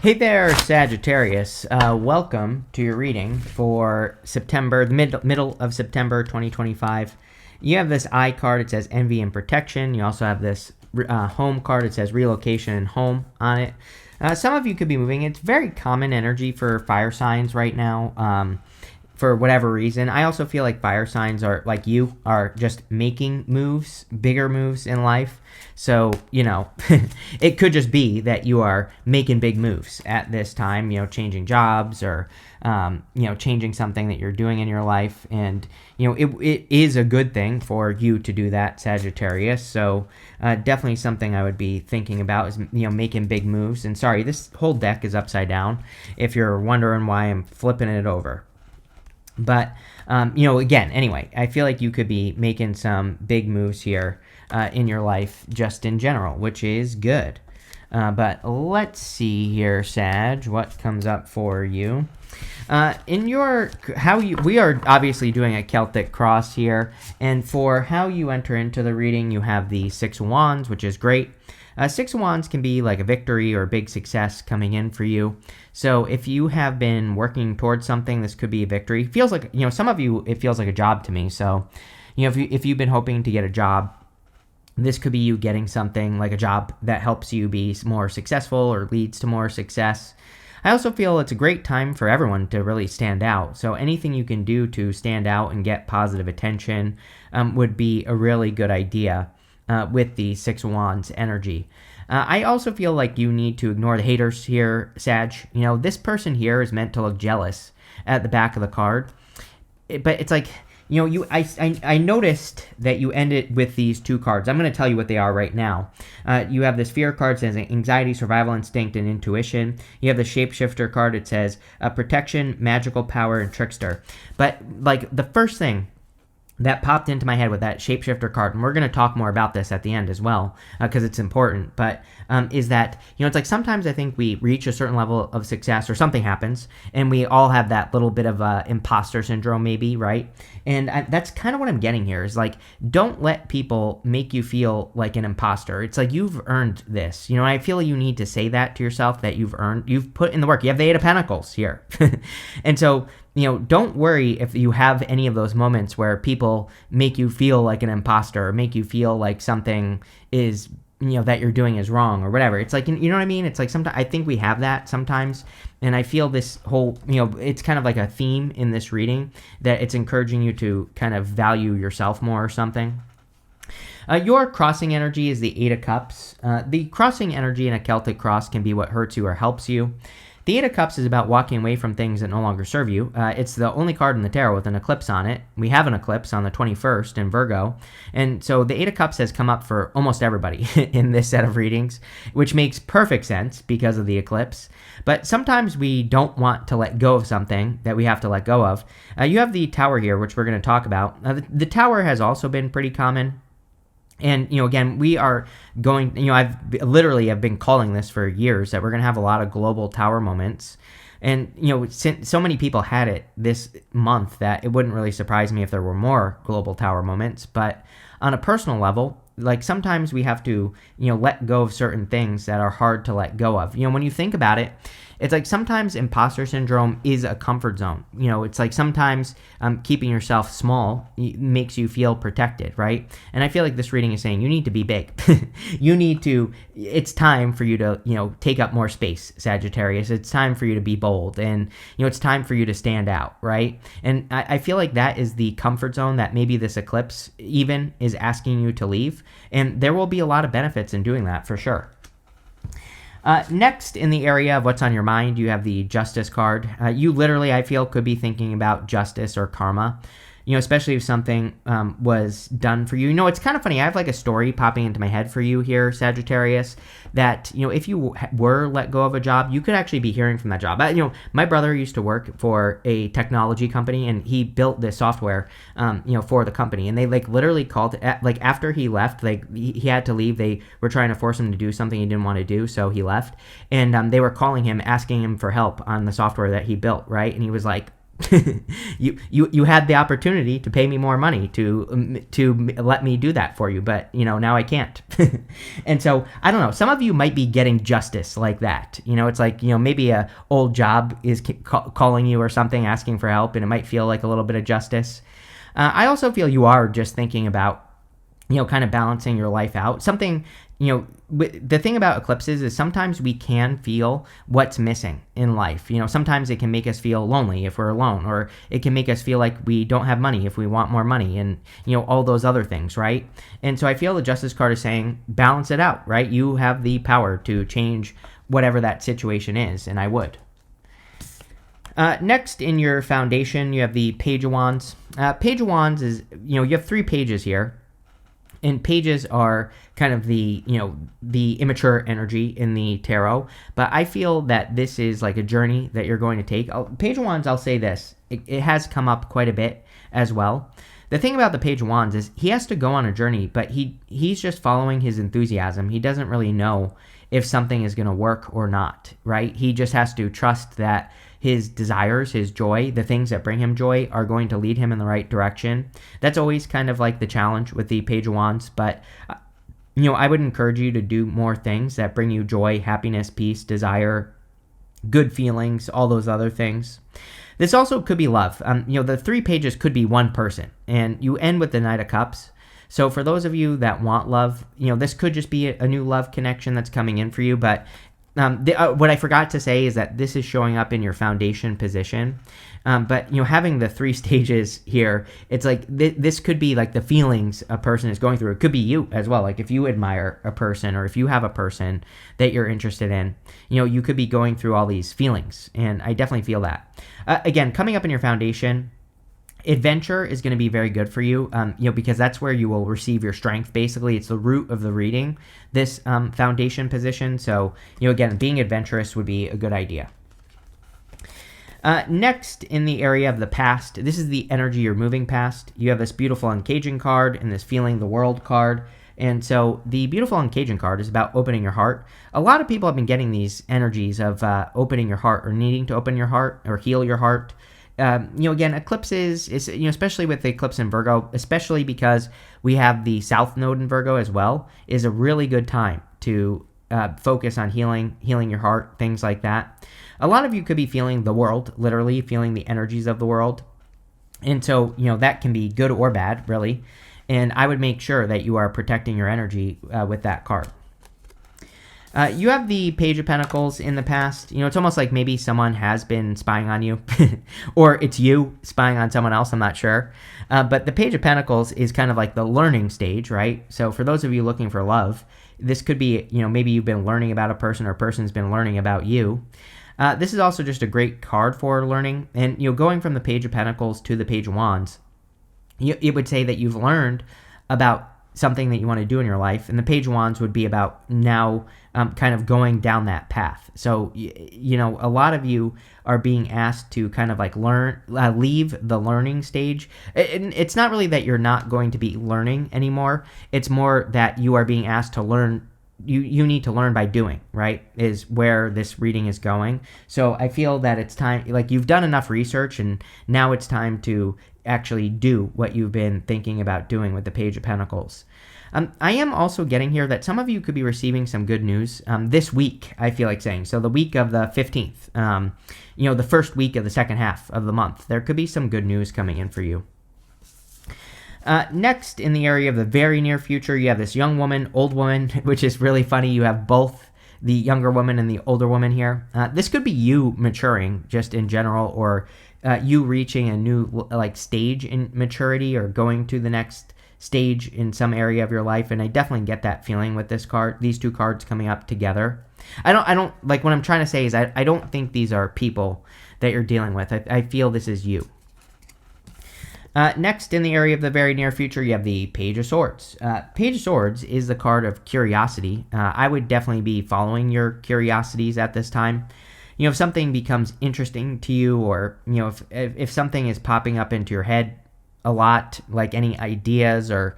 Hey there, Sagittarius. Welcome to your reading for September, the middle of September 2025. You have this I card. It says envy and protection. You also have this home card. It says relocation and home on it. Some of you could be moving. It's very common energy for fire signs right now. For whatever reason. I also feel like fire signs are like you are just making moves, bigger moves in life. So, it could just be that you are making big moves at this time, changing jobs or, changing something that you're doing in your life. And, it is a good thing for you to do that, Sagittarius. So, definitely something I would be thinking about is, making big moves. And sorry, this whole deck is upside down if you're wondering why I'm flipping it over. But, again, anyway, I feel like you could be making some big moves here in your life just in general, which is good. But let's see here, Sag, what comes up for you. We are obviously doing a Celtic cross here, and for how you enter into the reading, you have the Six of Wands, which is great. Six of Wands can be like a victory or a big success coming in for you. So if you have been working towards something, this could be a victory. Feels like, some of you, it feels like a job to me. So, if you've been hoping to get a job, this could be you getting something like a job that helps you be more successful or leads to more success. I also feel it's a great time for everyone to really stand out. So anything you can do to stand out and get positive attention would be a really good idea. With the Six of Wands energy. I also feel like you need to ignore the haters here, Sag. This person here is meant to look jealous at the back of the card. But it's like, I noticed that you ended with these two cards. I'm going to tell you what they are right now. You have this fear card that says anxiety, survival instinct, and intuition. You have the shapeshifter card. It says protection, magical power, and trickster. But like the first thing that popped into my head with that shapeshifter card, and we're going to talk more about this at the end as well, because it's important, but is that, it's like sometimes I think we reach a certain level of success or something happens, and we all have that little bit of imposter syndrome maybe, right? And that's kind of what I'm getting here is like, don't let people make you feel like an imposter. It's like, you've earned this. I feel you need to say that to yourself, that you've put in the work. You have the Eight of Pentacles here. And so, don't worry if you have any of those moments where people make you feel like an imposter or make you feel like something is, that you're doing is wrong or whatever. It's like, you know what I mean? It's like sometimes I think we have that sometimes. And I feel this whole, it's kind of like a theme in this reading that it's encouraging you to kind of value yourself more or something. Your crossing energy is the Eight of Cups. The crossing energy in a Celtic cross can be what hurts you or helps you. The Eight of Cups is about walking away from things that no longer serve you. It's the only card in the tarot with an eclipse on it. We have an eclipse on the 21st in Virgo. And so the Eight of Cups has come up for almost everybody in this set of readings, which makes perfect sense because of the eclipse. But sometimes we don't want to let go of something that we have to let go of. You have the Tower here, which we're going to talk about. The Tower has also been pretty common. And, again, we are going, I've been calling this for years that we're going to have a lot of global tower moments. And, since so many people had it this month that it wouldn't really surprise me if there were more global tower moments. But on a personal level, like sometimes we have to, let go of certain things that are hard to let go of. When you think about it, it's like sometimes imposter syndrome is a comfort zone. It's like sometimes keeping yourself small makes you feel protected, right? And I feel like this reading is saying you need to be big. It's time for you to, take up more space, Sagittarius. It's time for you to be bold and, it's time for you to stand out, right? And I feel like that is the comfort zone that maybe this eclipse even is asking you to leave. And there will be a lot of benefits in doing that for sure. Next, in the area of what's on your mind, you have the Justice card. You literally, I feel, could be thinking about justice or karma, especially if something was done for you. It's kind of funny. I have like a story popping into my head for you here, Sagittarius, that, if you were let go of a job, you could actually be hearing from that job. My brother used to work for a technology company, and he built this software, for the company. And they like literally called, like after he left, like he had to leave. They were trying to force him to do something he didn't want to do, so he left. And they were calling him, asking him for help on the software that he built, right? And he was like, You had the opportunity to pay me more money to let me do that for you, but now I can't. And so I don't know. Some of you might be getting justice like that. It's like maybe a old job is calling you or something, asking for help, and it might feel like a little bit of justice. I also feel you are just thinking about kind of balancing your life out. Something, the thing about eclipses is sometimes we can feel what's missing in life. Sometimes it can make us feel lonely if we're alone, or it can make us feel like we don't have money if we want more money, and, all those other things, right? And so I feel the Justice card is saying, balance it out, right? You have the power to change whatever that situation is, and I would. Next in your foundation, you have the Page of Wands. Page of Wands is, you have 3 pages here. And pages are kind of the immature energy in the tarot. But I feel that this is like a journey that you're going to take. Page of Wands, I'll say this. It has come up quite a bit as well. The thing about the Page of Wands is he has to go on a journey, but he's just following his enthusiasm. He doesn't really know if something is going to work or not, right? He just has to trust that his desires, his joy, the things that bring him joy are going to lead him in the right direction. That's always kind of like the challenge with the Page of Wands, but I would encourage you to do more things that bring you joy, happiness, peace, desire, good feelings, all those other things. This also could be love. The 3 pages could be one person, and you end with the Knight of Cups. So for those of you that want love, this could just be a new love connection that's coming in for you, but what I forgot to say is that this is showing up in your foundation position. But, having the 3 stages here, it's like this could be like the feelings a person is going through. It could be you as well. Like if you admire a person or if you have a person that you're interested in, you could be going through all these feelings. And I definitely feel that. Again, coming up in your foundation, adventure is going to be very good for you, because that's where you will receive your strength. Basically, it's the root of the reading, this foundation position. So, again, being adventurous would be a good idea. Next, in the area of the past, this is the energy you're moving past. You have this beautiful uncaging card and this feeling the world card. And so the beautiful uncaging card is about opening your heart. A lot of people have been getting these energies of opening your heart or needing to open your heart or heal your heart. Again, eclipses is, especially with the eclipse in Virgo, especially because we have the South Node in Virgo as well, is a really good time to focus on healing your heart, things like that. A lot of you could be feeling the world, literally feeling the energies of the world. And so, that can be good or bad, really. And I would make sure that you are protecting your energy with that card. You have the Page of Pentacles in the past. It's almost like maybe someone has been spying on you or it's you spying on someone else. I'm not sure. But the Page of Pentacles is kind of like the learning stage, right? So for those of you looking for love, this could be, maybe you've been learning about a person or a person's been learning about you. This is also just a great card for learning. And, going from the Page of Pentacles to the Page of Wands, it would say that you've learned about something that you want to do in your life, and the Page of Wands would be about now kind of going down that path. So, a lot of you are being asked to kind of like leave the learning stage. It's not really that you're not going to be learning anymore. It's more that you are being asked to learn. You need to learn by doing, right, is where this reading is going. So I feel that it's time, like you've done enough research and now it's time to actually do what you've been thinking about doing with the Page of Pentacles. I am also getting here that some of you could be receiving some good news this week, I feel like saying. So the week of the 15th, the first week of the second half of the month, there could be some good news coming in for you. Next, in the area of the very near future, you have this young woman, old woman, which is really funny. You have both the younger woman and the older woman here. This could be you maturing just in general, or you reaching a new stage in maturity or going to the next stage in some area of your life. And I definitely get that feeling with this card, these two cards coming up together. I don't like what I'm trying to say is I don't think these are people that you're dealing with. I feel this is you. Next, in the area of the very near future, you have the Page of Swords. Page of Swords is the card of curiosity. I would definitely be following your curiosities at this time. If something becomes interesting to you, or if something is popping up into your head a lot, like any ideas or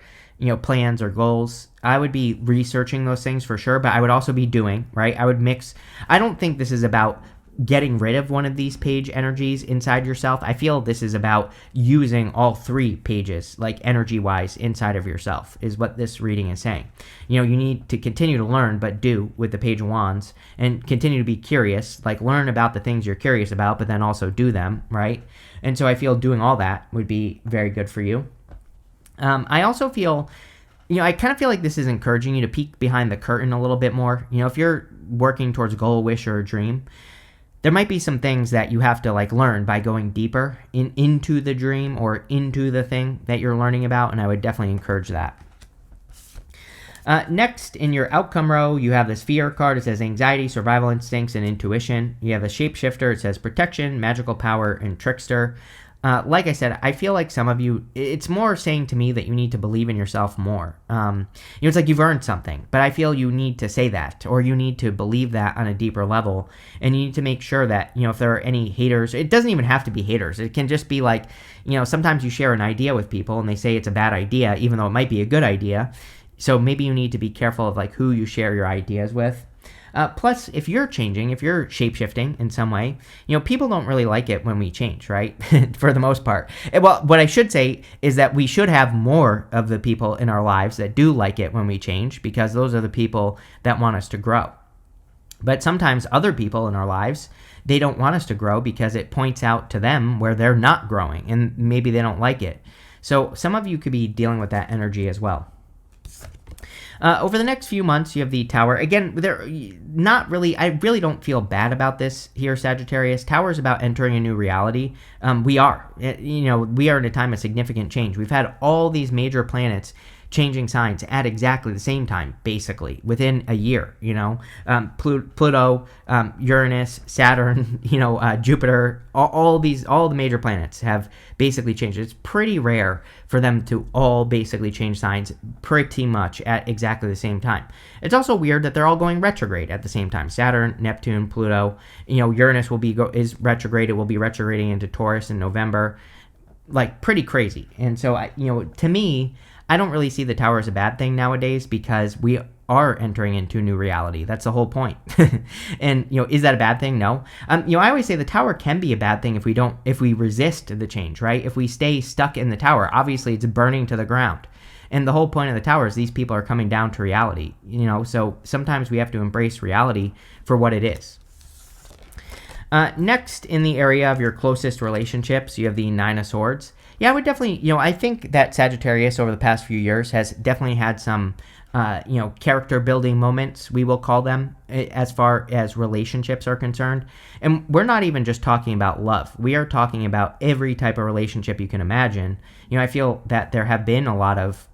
plans or goals, I would be researching those things for sure. But I would also be doing, right? I would mix. I don't think this is about getting rid of one of these page energies inside yourself. I feel this is about using all 3 pages, like energy-wise, inside of yourself, is what this reading is saying. You need to continue to learn, but do with the Page of Wands, and continue to be curious, like learn about the things you're curious about, but then also do them, right? And so I feel doing all that would be very good for you. I also feel, I kind of feel like this is encouraging you to peek behind the curtain a little bit more. If you're working towards a goal, wish, or a dream, there might be some things that you have to learn by going deeper into the dream or into the thing that you're learning about, and I would definitely encourage that. Next, in your outcome row, you have this fear card. It says anxiety, survival instincts, and intuition. You have a shapeshifter. It says protection, magical power, and trickster. Like I said, I feel like some of you, it's more saying to me that you need to believe in yourself more. It's like you've earned something, but I feel you need to say that, or you need to believe that on a deeper level, and you need to make sure that, if there are any haters, it doesn't even have to be haters. It can just be like, sometimes you share an idea with people and they say it's a bad idea, even though it might be a good idea. So maybe you need to be careful of who you share your ideas with. Plus, if you're changing, if you're shape-shifting in some way, people don't really like it when we change, right? For the most part. Well, what I should say is that we should have more of the people in our lives that do like it when we change, because those are the people that want us to grow. But sometimes other people in our lives, they don't want us to grow because it points out to them where they're not growing, and maybe they don't like it. So some of you could be dealing with that energy as well. Over the next few months, you have the Tower. Again, I really don't feel bad about this here, Sagittarius. Tower is about entering a new reality. We are in a time of significant change. We've had all these major planets changing signs at exactly the same time, basically, within a year, Pluto, Uranus, Saturn, Jupiter, all the major planets have basically changed. It's pretty rare for them to all basically change signs pretty much at exactly the same time. It's also weird that they're all going retrograde at the same time. Saturn, Neptune, Pluto, Uranus is retrograde. It will be retrograding into Taurus in November. Pretty crazy. And so, to me, I don't really see the Tower as a bad thing nowadays, because we are entering into a new reality. That's the whole point. And, is that a bad thing? No. I always say the Tower can be a bad thing if we resist the change, right? If we stay stuck in the Tower, obviously it's burning to the ground. And the whole point of the Tower is these people are coming down to reality, so sometimes we have to embrace reality for what it is. Next, in the area of your closest relationships, you have the Nine of Swords. Yeah, I would definitely, I think that Sagittarius over the past few years has definitely had some, character building moments, we will call them, as far as relationships are concerned. And we're not even just talking about love. We are talking about every type of relationship you can imagine. I feel that there have been a lot of,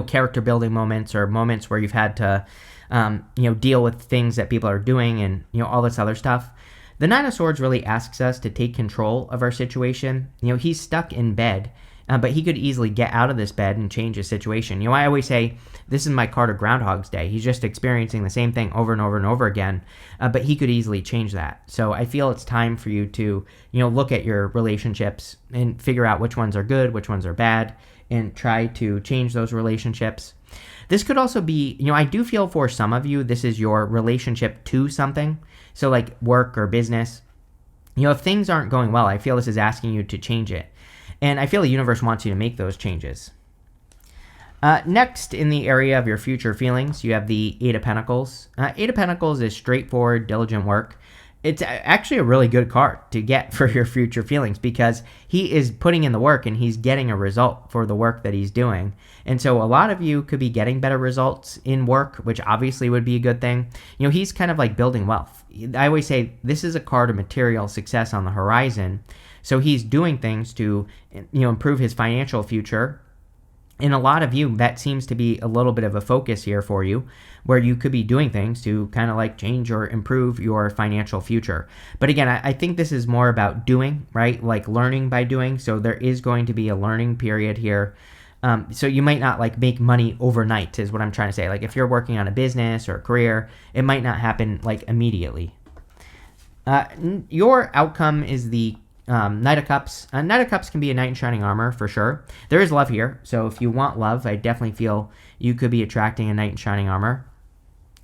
character building moments, or moments where you've had to, deal with things that people are doing, and, all this other stuff. The Nine of Swords really asks us to take control of our situation. He's stuck in bed, but he could easily get out of this bed and change his situation. I always say, this is my card of Groundhog's Day. He's just experiencing the same thing over and over and over again, but he could easily change that. So I feel it's time for you to, look at your relationships and figure out which ones are good, which ones are bad, and try to change those relationships. This could also be, I do feel for some of you, this is your relationship to something. So like work or business, if things aren't going well, I feel this is asking you to change it. And I feel the universe wants you to make those changes. Next, in the area of your future feelings, you have the Eight of Pentacles. Eight of Pentacles is straightforward, diligent work. It's actually a really good card to get for your future feelings, because he is putting in the work and he's getting a result for the work that he's doing. And so a lot of you could be getting better results in work, which obviously would be a good thing. He's kind of like building wealth. I always say this is a card of material success on the horizon. So he's doing things to, improve his financial future. In a lot of you, that seems to be a little bit of a focus here for you, where you could be doing things to kind of like change or improve your financial future. But again, I think this is more about doing, right? Like learning by doing. So there is going to be a learning period here. So you might not like make money overnight, is what I'm trying to say. Like if you're working on a business or a career, it might not happen like immediately. Your outcome is the Knight of Cups. Knight of Cups can be a knight in shining armor for sure. There is love here, so if you want love, I definitely feel you could be attracting a knight in shining armor.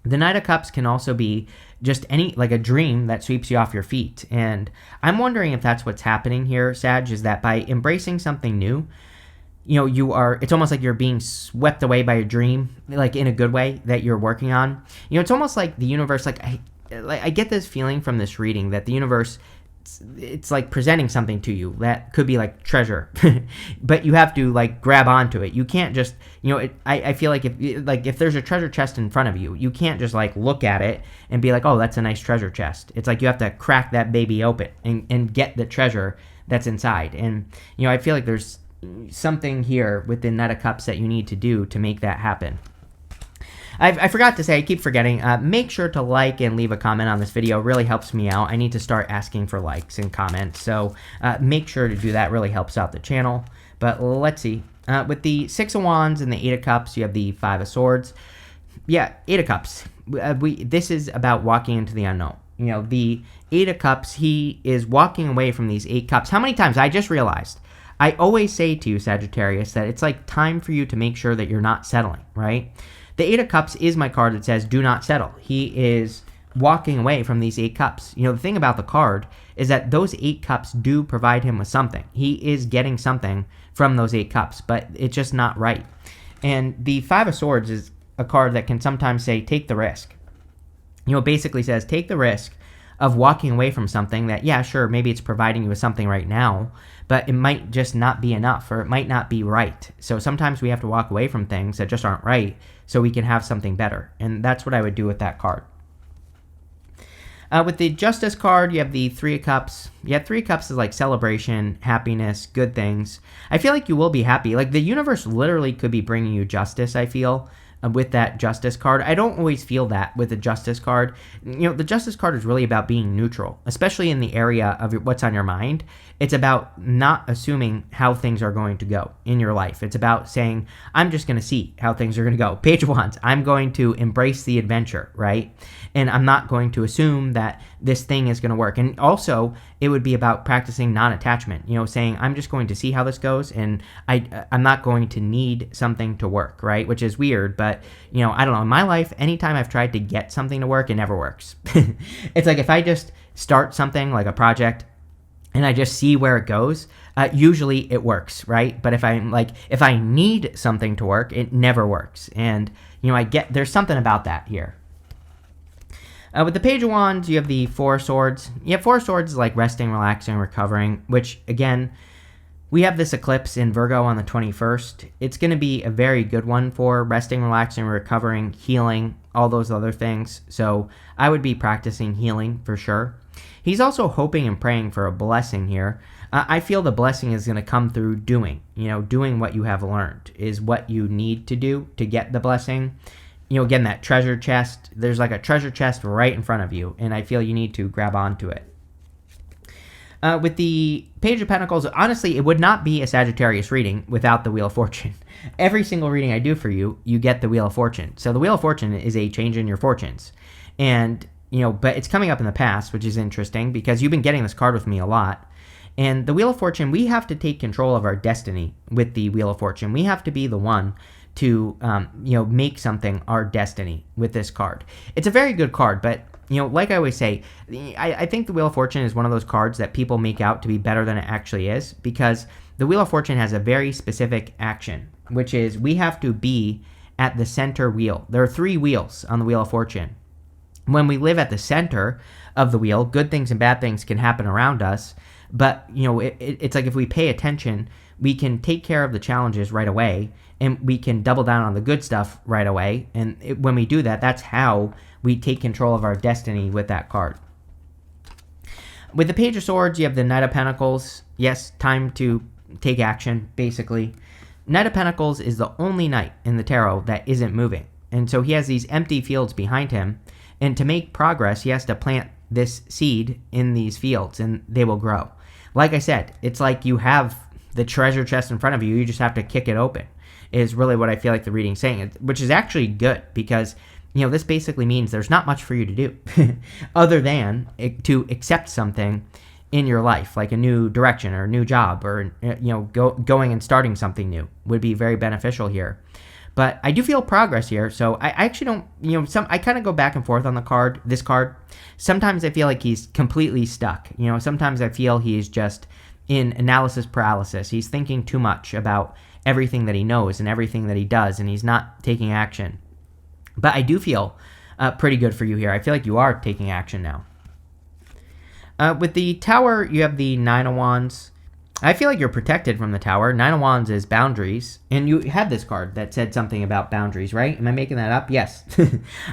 The Knight of Cups can also be just like a dream that sweeps you off your feet. And I'm wondering if that's what's happening here, Sag, is that by embracing something new, it's almost like you're being swept away by a dream, like in a good way that you're working on. It's almost like the universe, like I get this feeling from this reading that the universe, it's like presenting something to you that could be like treasure, but you have to like grab onto it. You can't just, I feel like if there's a treasure chest in front of you, you can't just like look at it and be like, oh, that's a nice treasure chest. It's like you have to crack that baby open and get the treasure that's inside. And, I feel like there's something here with the Knight of Cups that you need to do to make that happen. I forgot to say, I keep forgetting, make sure to like and leave a comment on this video. It really helps me out. I need to start asking for likes and comments, so make sure to do that. It really helps out the channel. But let's see. With the Six of Wands and the Eight of Cups, you have the Five of Swords. Yeah, Eight of Cups. This is about walking into the unknown. The Eight of Cups, he is walking away from these 8 cups. How many times? I just realized. I always say to you, Sagittarius, that it's like time for you to make sure that you're not settling, right? The Eight of Cups is my card that says do not settle. He is walking away from these 8 cups. The thing about the card is that those 8 cups do provide him with something. He is getting something from those 8 cups, but it's just not right. And the Five of Swords is a card that can sometimes say take the risk. It basically says take the risk of walking away from something that, yeah, sure, maybe it's providing you with something right now, but it might just not be enough, or it might not be right. So sometimes we have to walk away from things that just aren't right so we can have something better. And that's what I would do with that card. With the Justice card, you have the Three of Cups. Yeah, Three of Cups is like celebration, happiness, good things. I feel like you will be happy. Like the universe literally could be bringing you justice, I feel, with that Justice card. I don't always feel that with the Justice card. The Justice card is really about being neutral, especially in the area of what's on your mind. It's about not assuming how things are going to go in your life. It's about saying, I'm just going to see how things are going to go. Page of Wands, I'm going to embrace the adventure, right? And I'm not going to assume that this thing is going to work. And also, it would be about practicing non-attachment, saying, I'm just going to see how this goes, and I'm not going to need something to work, right? Which is weird, but, I don't know. In my life, anytime I've tried to get something to work, it never works. It's like if I just start something like a project, and I just see where it goes, usually it works, right? But if I need something to work, it never works. And, there's something about that here. With the Page of Wands, you have the Four of Swords. Yeah, Four of Swords is like resting, relaxing, recovering, which, again, we have this eclipse in Virgo on the 21st. It's going to be a very good one for resting, relaxing, recovering, healing, all those other things. So I would be practicing healing for sure. He's also hoping and praying for a blessing here. I feel the blessing is going to come through doing. Doing what you have learned is what you need to do to get the blessing. Again, that treasure chest, there's like a treasure chest right in front of you, and I feel you need to grab onto it. With the Page of Pentacles, honestly, it would not be a Sagittarius reading without the Wheel of Fortune. Every single reading I do for you, you get the Wheel of Fortune. So the Wheel of Fortune is a change in your fortunes. And, but it's coming up in the past, which is interesting because you've been getting this card with me a lot. And the Wheel of Fortune, we have to take control of our destiny with the Wheel of Fortune. We have to be the one to, make something our destiny with this card. It's a very good card, but, like I always say, I think the Wheel of Fortune is one of those cards that people make out to be better than it actually is, because the Wheel of Fortune has a very specific action, which is we have to be at the center wheel. There are 3 wheels on the Wheel of Fortune. When we live at the center of the wheel, good things and bad things can happen around us, but, it's like if we pay attention, we can take care of the challenges right away, and we can double down on the good stuff right away. And when we do that, that's how we take control of our destiny with that card. With the Page of Swords, you have the Knight of Pentacles. Yes, time to take action, basically. Knight of Pentacles is the only knight in the tarot that isn't moving. And so he has these empty fields behind him. And to make progress, he has to plant this seed in these fields, and they will grow. Like I said, it's like you have the treasure chest in front of you. You just have to kick it open, is really what I feel like the reading's saying, which is actually good because, this basically means there's not much for you to do other than to accept something in your life, like a new direction or a new job or, going and starting something new would be very beneficial here. but I do feel progress here. So I actually don't, I kind of go back and forth on this card. Sometimes I feel like he's completely stuck. Sometimes I feel he's just in analysis paralysis. He's thinking too much about everything that he knows and everything that he does, and he's not taking action. But I do feel pretty good for you here. I feel like you are taking action now. With the Tower, you have the Nine of Wands. I feel like you're protected from the Tower. Nine of Wands is boundaries, and you had this card that said something about boundaries, right? Am I making that up? Yes.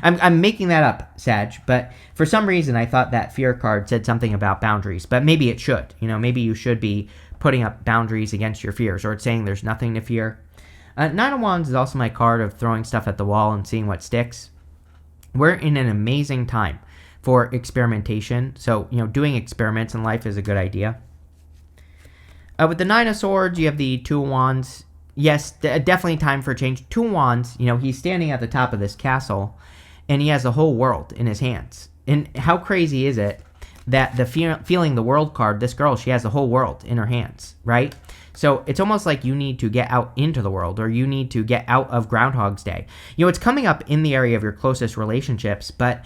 I'm making that up, Sag, but for some reason I thought that Fear card said something about boundaries, but maybe it should. Maybe you should be putting up boundaries against your fears, or it's saying there's nothing to fear. Nine of Wands is also my card of throwing stuff at the wall and seeing what sticks. We're in an amazing time for experimentation, so doing experiments in life is a good idea. With the Nine of Swords, you have the Two of Wands. Yes, definitely time for change. Two of Wands, he's standing at the top of this castle, and he has the whole world in his hands. And how crazy is it that the feeling the world card, this girl, she has the whole world in her hands, right? So it's almost like you need to get out into the world, or you need to get out of Groundhog's Day. It's coming up in the area of your closest relationships, but,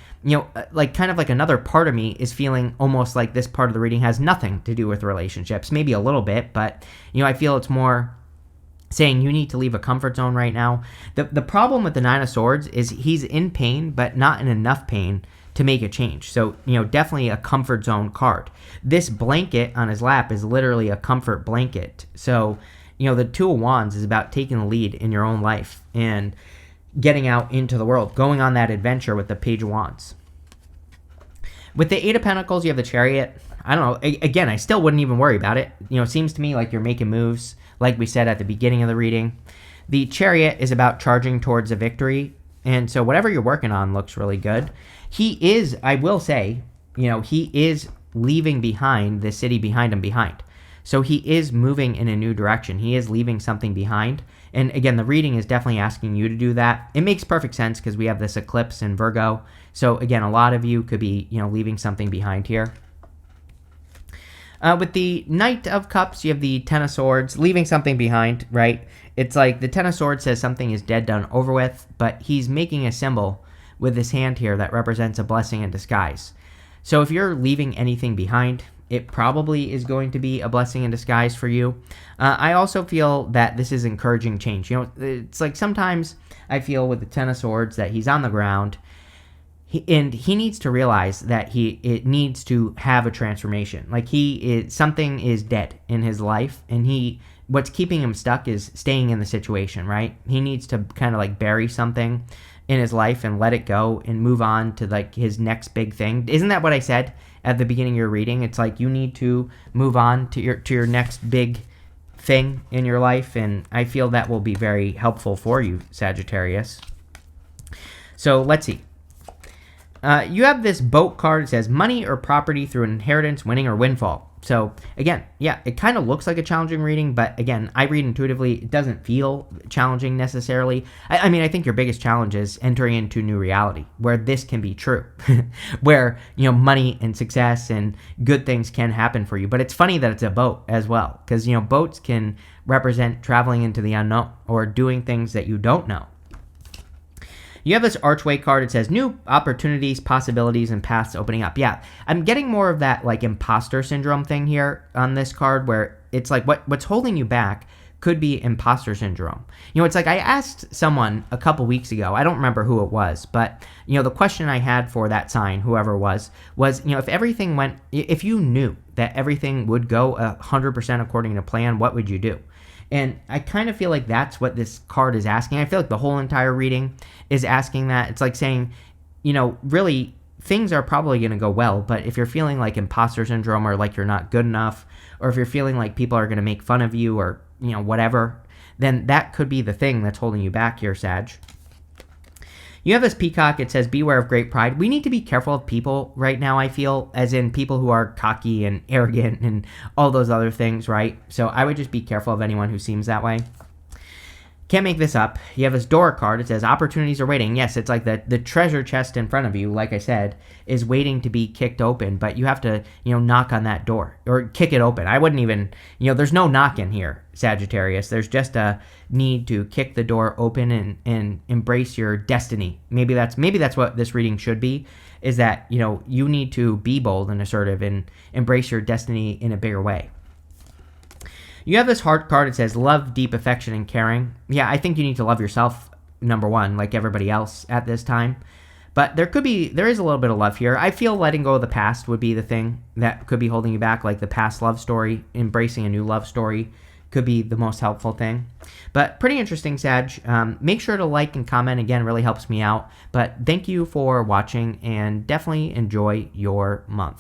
like kind of like another part of me is feeling almost like this part of the reading has nothing to do with relationships, maybe a little bit, but, I feel it's more saying you need to leave a comfort zone right now. The problem with the Nine of Swords is he's in pain, but not in enough pain to make a change. So, definitely a comfort zone card. This blanket on his lap is literally a comfort blanket. So, the Two of Wands is about taking the lead in your own life and getting out into the world, going on that adventure with the Page of Wands. With the Eight of Pentacles, you have the Chariot. I don't know. Again, I still wouldn't even worry about it. It seems to me like you're making moves, like we said at the beginning of the reading. The Chariot is about charging towards a victory. And so whatever you're working on looks really good. He is, I will say, he is leaving behind the city behind him behind. So he is moving in a new direction. He is leaving something behind. And again, the reading is definitely asking you to do that. It makes perfect sense because we have this eclipse in Virgo. So again, a lot of you could be, leaving something behind here. With the Knight of Cups, you have the Ten of Swords, leaving something behind, right? It's like the Ten of Swords says something is dead, done, over with, but he's making a symbol with his hand here that represents a blessing in disguise. So if you're leaving anything behind, it probably is going to be a blessing in disguise for you. I also feel that this is encouraging change. It's like sometimes I feel with the Ten of Swords that he's on the ground, and he needs to realize that it needs to have a transformation. Like something is dead in his life, and what's keeping him stuck is staying in the situation, right? He needs to kind of like bury something in his life and let it go and move on to like his next big thing. Isn't that what I said at the beginning of your reading? It's like you need to move on to your next big thing in your life, and I feel that will be very helpful for you, Sagittarius. So let's see. You have this boat card. It says money or property through an inheritance, winning, or windfall. So again, yeah, it kind of looks like a challenging reading, but again, I read intuitively. It doesn't feel challenging necessarily. I mean, I think your biggest challenge is entering into new reality where this can be true, where, money and success and good things can happen for you. But it's funny that it's a boat as well, because, boats can represent traveling into the unknown or doing things that you don't know. You have this archway card. It says new opportunities, possibilities, and paths opening up. Yeah, I'm getting more of that like imposter syndrome thing here on this card, where it's like what's holding you back could be imposter syndrome. It's like I asked someone a couple weeks ago, I don't remember who it was, but the question I had for that sign, whoever it was if you knew that everything would go 100% according to plan, what would you do? And I kind of feel like that's what this card is asking. I feel like the whole entire reading is asking that. It's like saying, really, things are probably going to go well, but if you're feeling like imposter syndrome or like you're not good enough, or if you're feeling like people are going to make fun of you or, whatever, then that could be the thing that's holding you back here, Sag. You have this peacock. It says, beware of great pride. We need to be careful of people right now, I feel, as in people who are cocky and arrogant and all those other things, right? So I would just be careful of anyone who seems that way. Can't make this up. You have this door card. It says opportunities are waiting. Yes, it's like the treasure chest in front of you, like I said, is waiting to be kicked open, but you have to, knock on that door or kick it open. I wouldn't even, there's no knock in here, Sagittarius. There's just a need to kick the door open and embrace your destiny. Maybe that's what this reading should be, is that, you need to be bold and assertive and embrace your destiny in a bigger way. You have this heart card. It says love, deep affection, and caring. Yeah, I think you need to love yourself, number one, like everybody else at this time. But there is a little bit of love here. I feel letting go of the past would be the thing that could be holding you back, like the past love story. Embracing a new love story could be the most helpful thing. But pretty interesting, Sag. Make sure to like and comment. Again, really helps me out. But thank you for watching, and definitely enjoy your month.